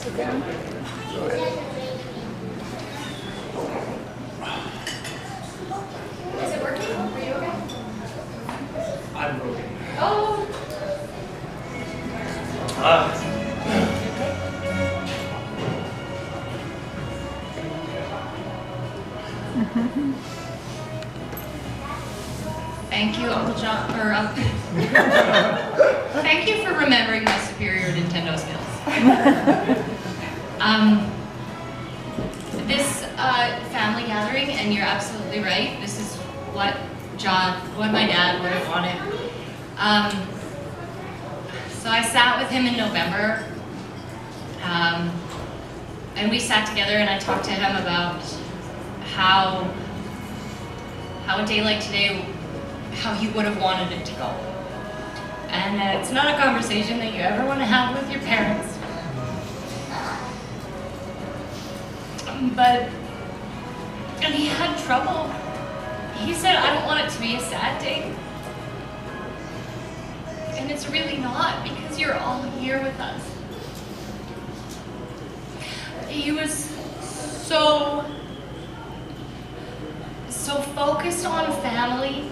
Again? Go ahead. Is it working? Are you okay? I'm broken. Oh. Thank you, Uncle John, thank you for remembering my superior Nintendo skills. This family gathering, and you're absolutely right, this is what my dad would have wanted. So I sat with him in November, and we sat together and I talked to him about how a day like today, how he would have wanted it to go. And it's not a conversation that you ever want to have with your parents. And he had trouble. He said, I don't want it to be a sad day. And it's really not, because you're all here with us. He was so focused on family.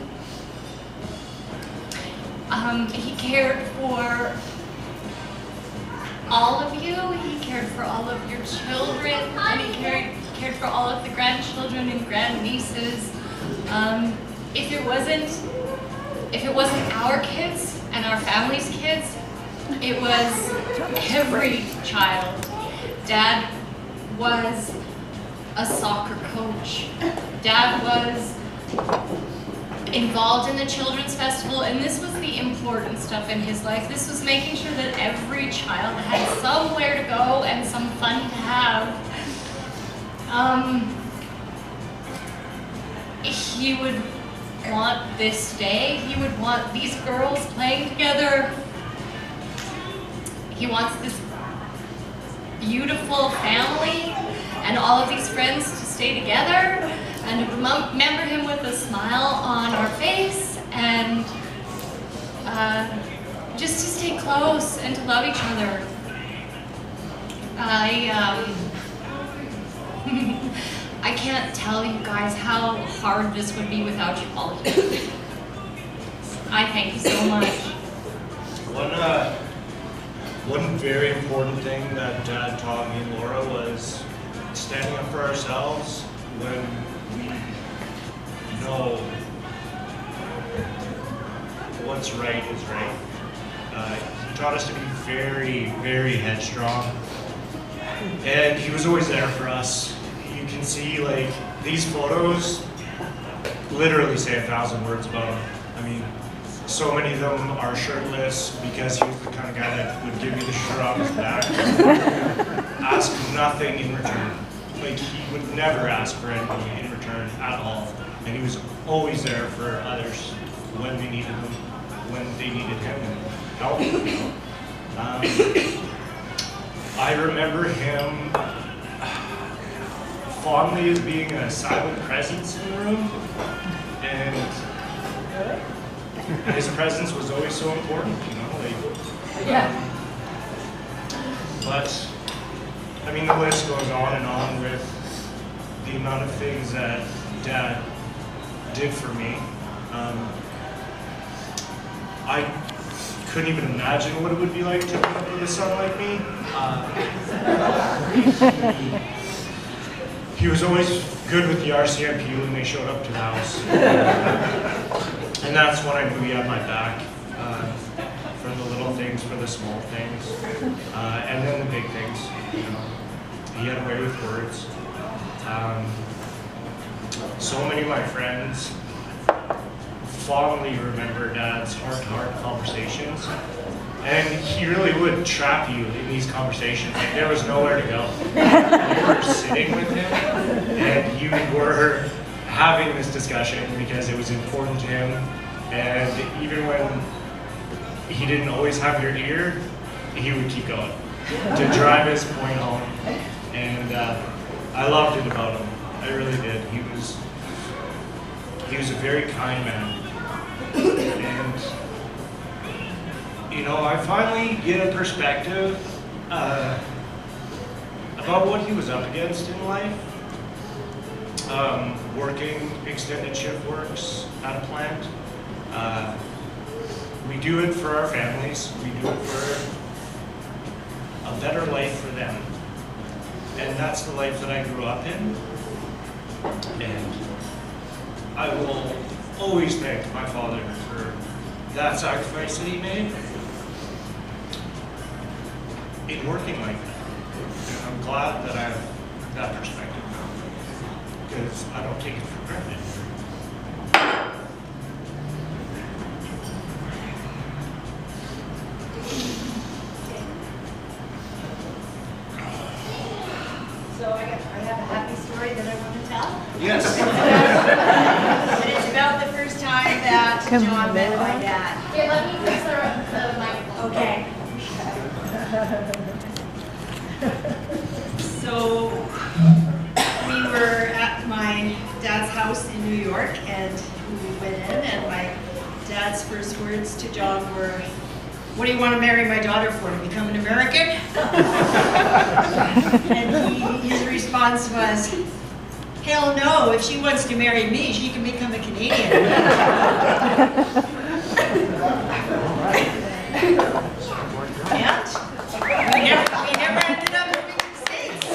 He cared for all of you. He cared for all of your children, and he cared for all of the grandchildren and grandnieces. If it wasn't our kids and our family's kids, it was every child. Dad was a soccer coach. Dad was involved in the children's festival, and this was the important stuff in his life. This was making sure that every child had somewhere to go and some fun to have. He would want this day. He would want these girls playing together. He wants this beautiful family and all of these friends to stay together and to remember him with a smile on our face, and just to stay close and to love each other. I can't tell you guys how hard this would be without you all here. I thank you so much. One very important thing that Dad taught me and Laura was standing up for ourselves when we know what's right is right. He taught us to be very, very headstrong, and he was always there for us. You can see, like, these photos literally say 1,000 words about him. I mean, so many of them are shirtless because he was the kind of guy that would give you the shirt off his back, ask nothing in return. Like, he would never ask for anything in return at all. And he was always there for others when they needed him, when they needed him and help. I remember him fondly as being a silent presence in the room, and his presence was always so important, you know, like. But I mean, the list goes on and on with the amount of things that Dad did for me. I couldn't even imagine what it would be like to grow up with a son like me. He was always good with the RCMP when they showed up to the house. And that's when I knew he had my back, for the little things, for the small things, and then the big things, you know. He had a way with words. So many of my friends fondly remember Dad's heart-to-heart conversations, and he really would trap you in these conversations. Like, there was nowhere to go. You were sitting with him, and you were having this discussion because it was important to him, and even when he didn't always have your ear, he would keep going to drive his point home. And I loved it about him. I really did. He was a very kind man. And you know, I finally get a perspective about what he was up against in life. Working extended shift works at a plant. We do it for our families. We do it for a better life for them. And that's the life that I grew up in. And I will always thank my father for that sacrifice that he made in working like that. And I'm glad that I have that perspective now, because I don't take it for granted. So I have a happy story that I want to tell. Yes. And it's about the first time that John met my dad. Here, let me fix the microphone. Okay. So we were at my dad's house in New York, and we went in, and my dad's first words to John were, "What do you want to marry my daughter for, to become an American?" And his response was, "Hell no, if she wants to marry me, she can become a Canadian." And we never ended up moving to the States.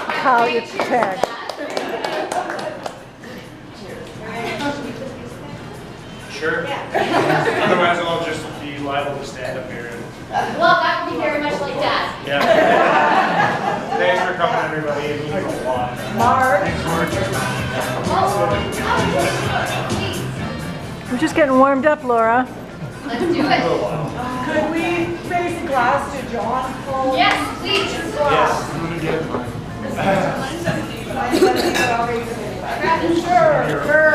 How you prepared. Sure. Otherwise, I'll just be liable to stand up here. Well, that would be very much like that. Yeah. Thanks for coming, everybody. It means a lot. Mark. We're just getting warmed up, Laura. Let's do it. Could we raise a glass to John? Yes, please. Yes, I'm gonna get mine. Grab it. Sure.